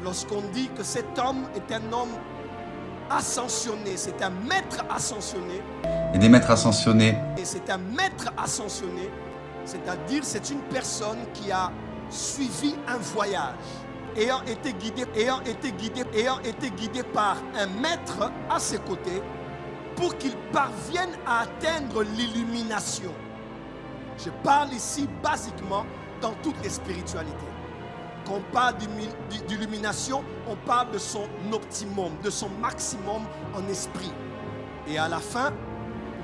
lorsqu'on dit que cet homme est un homme ascensionné, c'est un maître ascensionné. Et des maîtres ascensionnés. Et c'est un maître ascensionné, c'est-à-dire c'est une personne qui a suivi un voyage, ayant été guidé par un maître à ses côtés pour qu'il parvienne à atteindre l'illumination. Je parle ici basiquement dans toutes les spiritualités. Quand on parle d'illumination, on parle de son optimum, de son maximum en esprit. Et à la fin,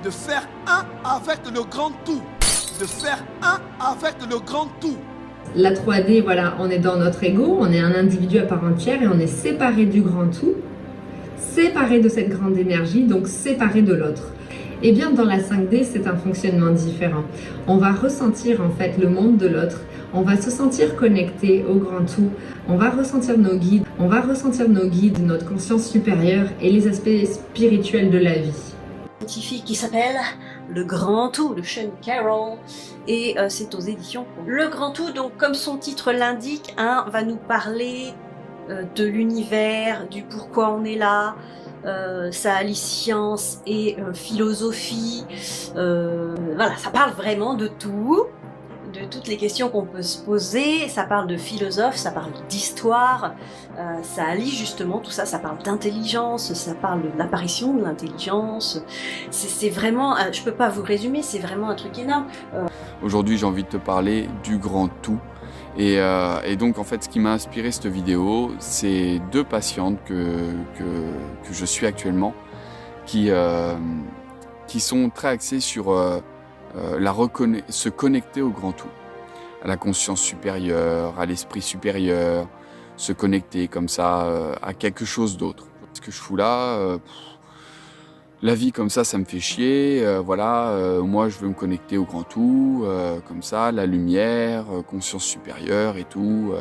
de faire un avec le grand tout. De faire un avec le grand tout. La 3D, voilà, on est dans notre ego, on est un individu à part entière et on est séparé du grand tout, séparé de cette grande énergie, donc séparé de l'autre. Et bien dans la 5D, c'est un fonctionnement différent. On va ressentir en fait le monde de l'autre, on va se sentir connecté au grand tout, on va ressentir nos guides, notre conscience supérieure et les aspects spirituels de la vie. Scientifique qui s'appelle Le Grand Tout de Sean Carroll et c'est aux éditions. Le Grand Tout, donc comme son titre l'indique, va nous parler de l'univers, du pourquoi on est là. Ça allie science et philosophie. Voilà, ça parle vraiment de tout, de toutes les questions qu'on peut se poser. Ça parle de philosophes, ça parle d'histoire, ça allie justement tout ça. Ça parle d'intelligence, ça parle de l'apparition de l'intelligence. C'est vraiment, je peux pas vous résumer, c'est vraiment un truc énorme. Aujourd'hui, j'ai envie de te parler du grand tout. Et donc en fait ce qui m'a inspiré cette vidéo, c'est deux patientes que je suis actuellement qui sont très axées sur se connecter au grand tout, à la conscience supérieure, à l'esprit supérieur, se connecter comme ça à quelque chose d'autre. Ce que je fous là, la vie comme ça me fait chier, moi je veux me connecter au grand tout, comme ça, la lumière, conscience supérieure et tout,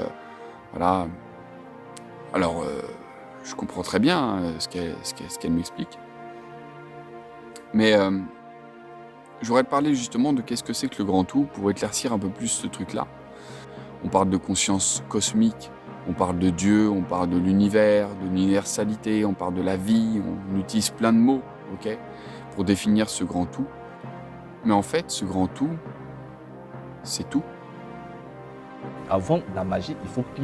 voilà. Alors, je comprends très bien ce qu'elle m'explique, mais j'aurais parlé justement de qu'est-ce que c'est que le grand tout pour éclaircir un peu plus ce truc-là. On parle de conscience cosmique, on parle de Dieu, on parle de l'univers, de l'universalité, on parle de la vie, on utilise plein de mots. Okay, pour définir ce grand tout. Mais en fait, ce grand tout, c'est tout. Avant la magie, il faut que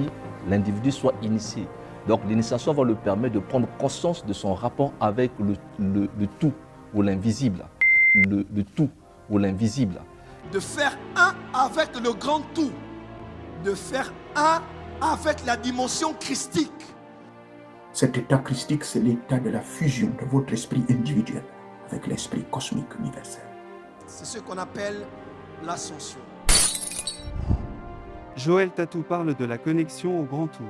l'individu soit initié. Donc l'initiation va lui permettre de prendre conscience de son rapport avec le tout ou l'invisible. Le tout ou l'invisible. De faire un avec le grand tout. De faire un avec la dimension christique. Cet état christique, c'est l'état de la fusion de votre esprit individuel avec l'esprit cosmique universel. C'est ce qu'on appelle l'ascension. Joël Tatou parle de la connexion au grand tout.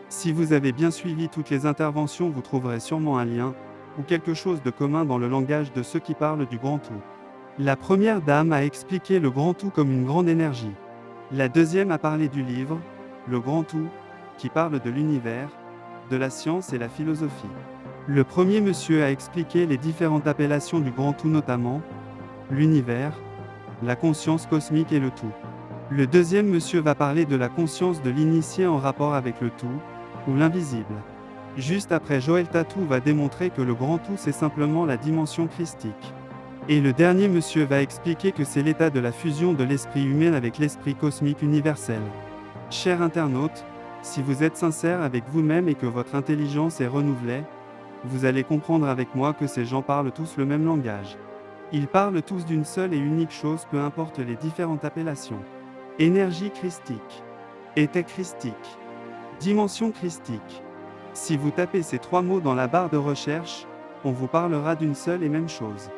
Si vous avez bien suivi toutes les interventions, vous trouverez sûrement un lien ou quelque chose de commun dans le langage de ceux qui parlent du grand tout. La première dame a expliqué le grand tout comme une grande énergie. La deuxième a parlé du livre, Le Grand Tout, qui parle de l'univers, de la science et la philosophie. Le premier monsieur a expliqué les différentes appellations du grand tout, notamment l'univers, la conscience cosmique et le tout. Le deuxième monsieur va parler de la conscience de l'initié en rapport avec le tout, ou l'invisible. Juste après, Joël Tatou va démontrer que le grand tout c'est simplement la dimension christique. Et le dernier monsieur va expliquer que c'est l'état de la fusion de l'esprit humain avec l'esprit cosmique universel. Chers internautes, si vous êtes sincère avec vous-même et que votre intelligence est renouvelée, vous allez comprendre avec moi que ces gens parlent tous le même langage. Ils parlent tous d'une seule et unique chose, peu importe les différentes appellations. Énergie christique, état christique, dimension christique. Si vous tapez ces trois mots dans la barre de recherche, on vous parlera d'une seule et même chose.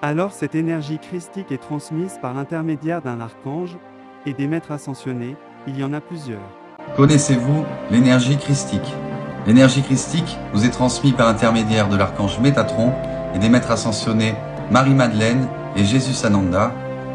Alors cette énergie christique est transmise par l'intermédiaire d'un archange et des maîtres ascensionnés, il y en a plusieurs. Connaissez-vous l'énergie christique? L'énergie christique vous est transmise par l'intermédiaire de l'archange Métatron et des maîtres ascensionnés Marie-Madeleine et Jésus Ananda,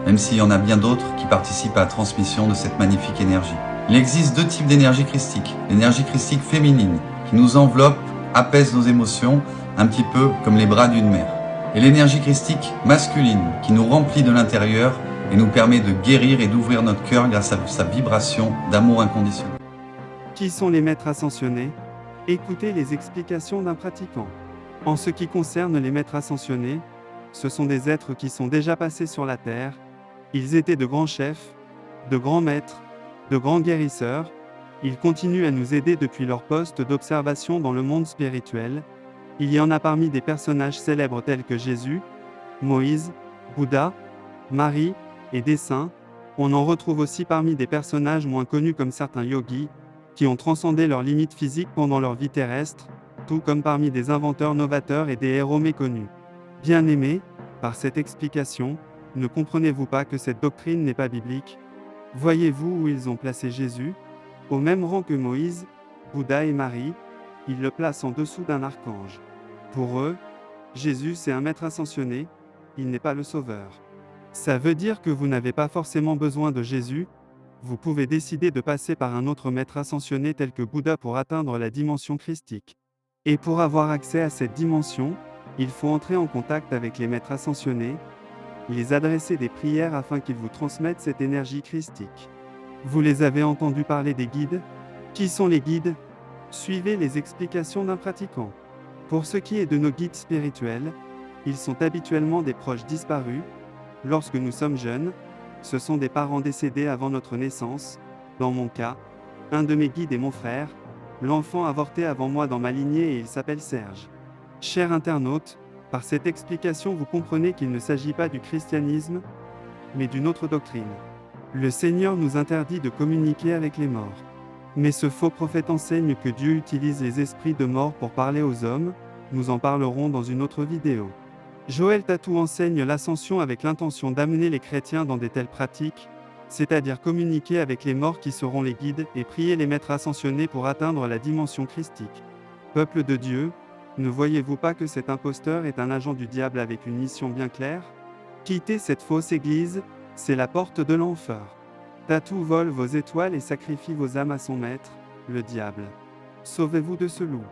même s'il y en a bien d'autres qui participent à la transmission de cette magnifique énergie. Il existe deux types d'énergie christique. L'énergie christique féminine, qui nous enveloppe, apaise nos émotions, un petit peu comme les bras d'une mère. Et l'énergie christique masculine, qui nous remplit de l'intérieur et nous permet de guérir et d'ouvrir notre cœur grâce à sa vibration d'amour inconditionnel. Qui sont les maîtres ascensionnés? Écoutez les explications d'un pratiquant. En ce qui concerne les maîtres ascensionnés, ce sont des êtres qui sont déjà passés sur la terre. Ils étaient de grands chefs, de grands maîtres, de grands guérisseurs. Ils continuent à nous aider depuis leur poste d'observation dans le monde spirituel. Il y en a parmi des personnages célèbres tels que Jésus, Moïse, Bouddha, Marie et des saints. On en retrouve aussi parmi des personnages moins connus comme certains yogis, qui ont transcendé leurs limites physiques pendant leur vie terrestre, tout comme parmi des inventeurs novateurs et des héros méconnus. Bien-aimés, par cette explication, ne comprenez-vous pas que cette doctrine n'est pas biblique? Voyez-vous où ils ont placé Jésus? Au même rang que Moïse, Bouddha et Marie, ils le placent en dessous d'un archange. Pour eux, Jésus c'est un maître ascensionné, il n'est pas le sauveur. Ça veut dire que vous n'avez pas forcément besoin de Jésus, vous pouvez décider de passer par un autre maître ascensionné tel que Bouddha pour atteindre la dimension christique. Et pour avoir accès à cette dimension, il faut entrer en contact avec les maîtres ascensionnés, les adresser des prières afin qu'ils vous transmettent cette énergie christique. Vous les avez entendus parler des guides? Qui sont les guides? Suivez les explications d'un pratiquant. Pour ce qui est de nos guides spirituels, ils sont habituellement des proches disparus. Lorsque nous sommes jeunes, ce sont des parents décédés avant notre naissance. Dans mon cas, un de mes guides est mon frère, l'enfant avorté avant moi dans ma lignée et il s'appelle Serge. Chers internautes, par cette explication vous comprenez qu'il ne s'agit pas du christianisme, mais d'une autre doctrine. Le Seigneur nous interdit de communiquer avec les morts. Mais ce faux prophète enseigne que Dieu utilise les esprits de mort pour parler aux hommes, nous en parlerons dans une autre vidéo. Joël Tatou enseigne l'ascension avec l'intention d'amener les chrétiens dans des telles pratiques, c'est-à-dire communiquer avec les morts qui seront les guides et prier les maîtres ascensionnés pour atteindre la dimension christique. Peuple de Dieu, ne voyez-vous pas que cet imposteur est un agent du diable avec une mission bien claire? Quittez cette fausse église, c'est la porte de l'enfer. Tatou vole vos étoiles et sacrifie vos âmes à son maître, le diable. Sauvez-vous de ce loup.